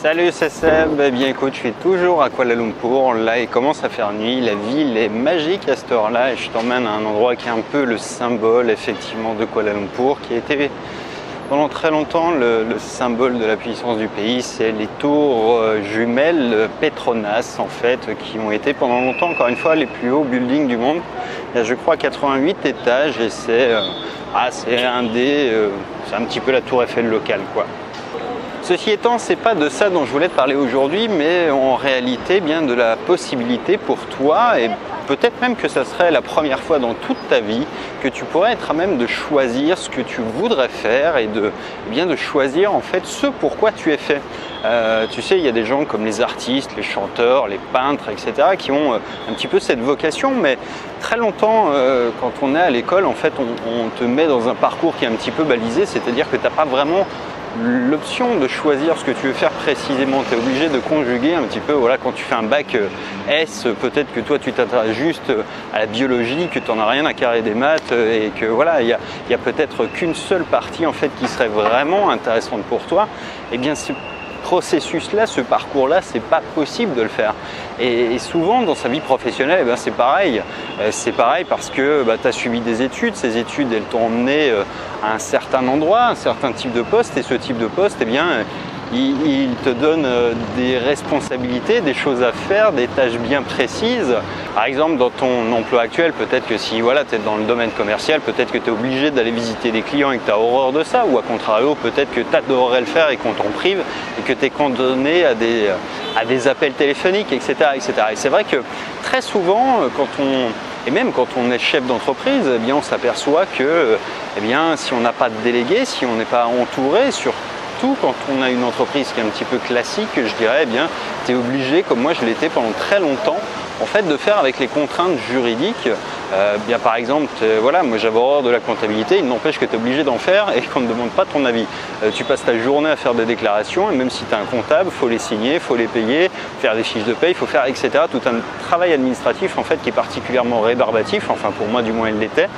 Salut, c'est Seb. Eh bien écoute, je suis toujours à Kuala Lumpur. Là, il commence à faire nuit. La ville est magique à cette heure-là et je t'emmène à un endroit qui est un peu le symbole effectivement de Kuala Lumpur, qui a été pendant très longtemps le symbole de la puissance du pays. C'est les tours jumelles Petronas en fait, qui ont été pendant longtemps, encore une fois, les plus hauts buildings du monde. Il y a, je crois, 88 étages et c'est c'est un petit peu la tour Eiffel locale, quoi. Ceci étant, c'est pas de ça dont je voulais te parler aujourd'hui, mais en réalité bien de la possibilité pour toi, et peut-être même que ça serait la première fois dans toute ta vie, que tu pourrais être à même de choisir ce que tu voudrais faire et de choisir en fait ce pourquoi tu es fait. Tu sais, il y a des gens comme les artistes, les chanteurs, les peintres, etc. qui ont un petit peu cette vocation, mais très longtemps, quand on est à l'école, en fait, on te met dans un parcours qui est un petit peu balisé, c'est-à-dire que tu n'as pas vraiment l'option de choisir ce que tu veux faire précisément. Tu es obligé de conjuguer un petit peu, voilà, quand tu fais un bac S, peut-être que toi tu t'intéresses juste à la biologie, que tu n'en as rien à carrer des maths et que voilà, il y a peut-être qu'une seule partie en fait qui serait vraiment intéressante pour toi. Et bien ce processus-là, ce parcours-là, c'est pas possible de le faire. Et souvent dans sa vie professionnelle, eh bien, c'est pareil. C'est pareil parce que tu as suivi des études, ces études elles t'ont emmené à un certain endroit, un certain type de poste, et ce type de poste, eh bien, il te donne des responsabilités, des choses à faire, des tâches bien précises. Par exemple, dans ton emploi actuel, peut-être que si voilà, tu es dans le domaine commercial, peut-être que tu es obligé d'aller visiter des clients et que tu as horreur de ça, ou à contrario, peut-être que tu adorerais le faire et qu'on t'en prive, et que tu es cantonné à des appels téléphoniques, etc. etc. Et c'est vrai que très souvent, et même quand on est chef d'entreprise, eh bien, on s'aperçoit que eh bien, si on n'a pas de délégué, si on n'est pas entouré, surtout quand on a une entreprise qui est un petit peu classique, je dirais, eh bien, tu es obligé, comme moi je l'étais pendant très longtemps, en fait, de faire avec les contraintes juridiques. Bien, par exemple, voilà, moi j'avais horreur de la comptabilité, il n'empêche que tu es obligé d'en faire et qu'on ne demande pas ton avis. Tu passes ta journée à faire des déclarations et même si tu es un comptable, il faut les signer, il faut les payer, faire des fiches de paye, il faut faire, etc. Tout un travail administratif en fait qui est particulièrement rébarbatif, enfin pour moi du moins il l'était.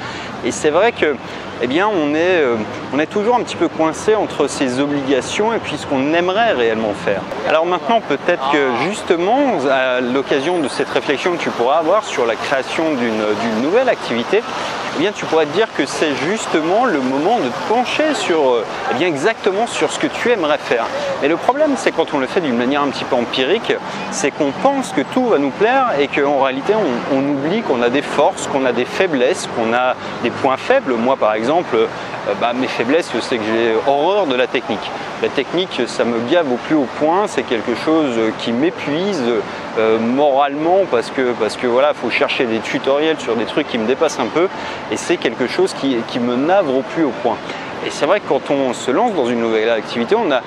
Et c'est vrai que eh bien, on est toujours un petit peu coincé entre ces obligations et puis ce qu'on aimerait réellement faire. Alors maintenant, peut-être que justement, à l'occasion de cette réflexion que tu pourras avoir sur la création d'une nouvelle activité, eh bien, tu pourrais te dire que c'est justement le moment de te pencher sur eh bien, exactement sur ce que tu aimerais faire. Mais le problème, c'est quand on le fait d'une manière un petit peu empirique, c'est qu'on pense que tout va nous plaire et qu'en réalité, on oublie qu'on a des forces, qu'on a des faiblesses, qu'on a des points faibles. Moi, par exemple, mes faiblesses, c'est que j'ai horreur de la technique. La technique, ça me gave au plus haut point, c'est quelque chose qui m'épuise moralement parce que voilà, il faut chercher des tutoriels sur des trucs qui me dépassent un peu et c'est quelque chose qui me navre au plus haut point. Et c'est vrai que quand on se lance dans une nouvelle activité, on n'a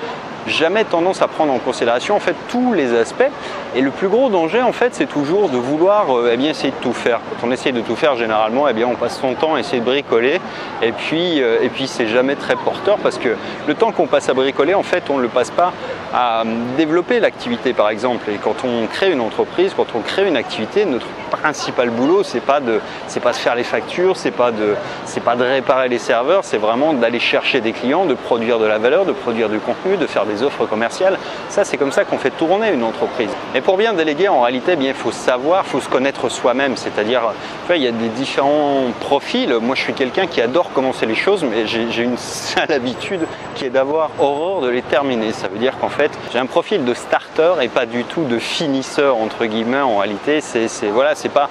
jamais tendance à prendre en considération en fait tous les aspects et le plus gros danger en fait c'est toujours de vouloir eh bien, essayer de tout faire. Quand on essaye de tout faire généralement eh bien, on passe son temps à essayer de bricoler et puis c'est jamais très porteur parce que le temps qu'on passe à bricoler en fait on ne le passe pas à développer l'activité par exemple. Et quand on crée une entreprise, quand on crée une activité, notre principal boulot c'est pas de se faire les factures, c'est pas de réparer les serveurs, c'est vraiment d'aller chercher des clients, de produire de la valeur, de produire du contenu, de faire des offres commerciales. Ça, c'est comme ça qu'on fait tourner une entreprise. Et pour bien déléguer, en réalité, eh bien, il faut savoir, il faut se connaître soi-même. C'est-à-dire, tu vois, il y a des différents profils. Moi, je suis quelqu'un qui adore commencer les choses, mais j'ai une sale habitude qui est d'avoir horreur de les terminer. Ça veut dire qu'en fait, j'ai un profil de starter et pas du tout de finisseur, entre guillemets. En réalité, voilà, c'est pas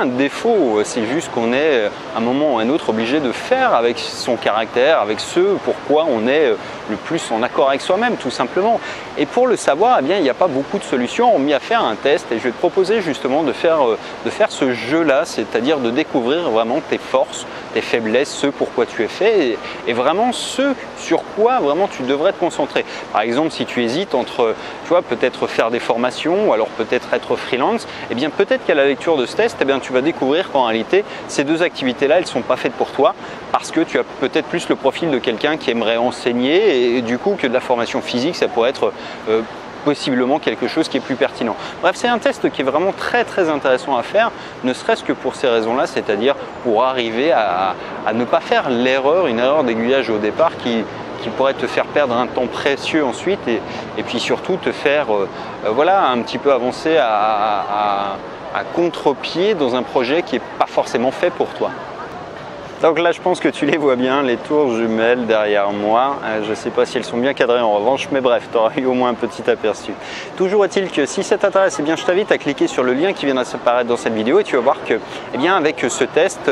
un défaut. C'est juste qu'on est, à un moment ou à un autre, obligé de faire avec son caractère, avec ce pourquoi on est le plus en accord avec soi-même, tout simplement. Et pour le savoir, eh bien, il n'y a pas beaucoup de solutions, hormis à faire un test. Et je vais te proposer justement de faire ce jeu-là, c'est-à-dire de découvrir vraiment tes forces, tes faiblesses, ce pourquoi tu es fait et vraiment ce sur quoi vraiment tu devrais te concentrer. Par exemple, si tu hésites entre, tu vois, peut-être faire des formations ou alors peut-être être freelance, eh bien peut-être qu'à la lecture de ce test, eh bien, tu vas découvrir qu'en réalité, ces deux activités-là, elles ne sont pas faites pour toi parce que tu as peut-être plus le profil de quelqu'un qui aimerait enseigner et du coup que de la formation physique, ça pourrait être possiblement quelque chose qui est plus pertinent. Bref, c'est un test qui est vraiment très très intéressant à faire, ne serait-ce que pour ces raisons-là, c'est-à-dire pour arriver à ne pas faire une erreur d'aiguillage au départ qui qui pourrait te faire perdre un temps précieux ensuite et puis surtout te faire voilà, un petit peu avancer à contre-pied dans un projet qui n'est pas forcément fait pour toi. Donc là, je pense que tu les vois bien, les tours jumelles derrière moi. Je ne sais pas si elles sont bien cadrées en revanche, mais bref, tu auras eu au moins un petit aperçu. Toujours est-il que si ça t'intéresse, eh bien, je t'invite à cliquer sur le lien qui vient d'apparaître dans cette vidéo et tu vas voir que, eh bien, avec ce test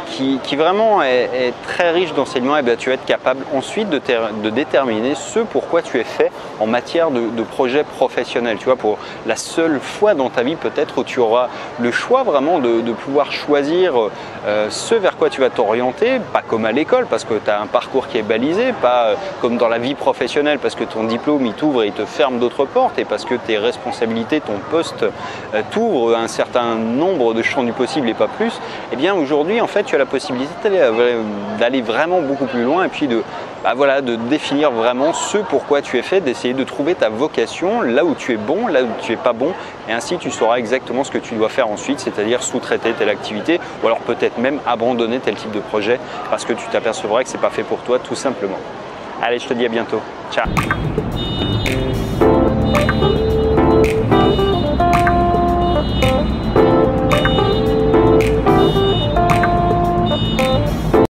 qui vraiment est très riche d'enseignements, eh bien, tu vas être capable ensuite de déterminer ce pourquoi tu es fait en matière de projet professionnel. Tu vois, pour la seule fois dans ta vie peut-être où tu auras le choix vraiment de pouvoir choisir ce vers quoi tu vas t'orienter, pas comme à l'école parce que tu as un parcours qui est balisé, pas comme dans la vie professionnelle parce que ton diplôme il t'ouvre et il te ferme d'autres portes et parce que tes responsabilités, ton poste t'ouvre un certain nombre de champs du possible et pas plus. Et bien aujourd'hui en fait tu as la possibilité d'aller vraiment beaucoup plus loin et puis voilà, de définir vraiment ce pourquoi tu es fait, d'essayer de trouver ta vocation, là où tu es bon, là où tu es pas bon, et ainsi tu sauras exactement ce que tu dois faire ensuite, c'est-à-dire sous-traiter telle activité, ou alors peut-être même abandonner tel type de projet, parce que tu t'apercevras que c'est pas fait pour toi, tout simplement. Allez, je te dis à bientôt. Ciao.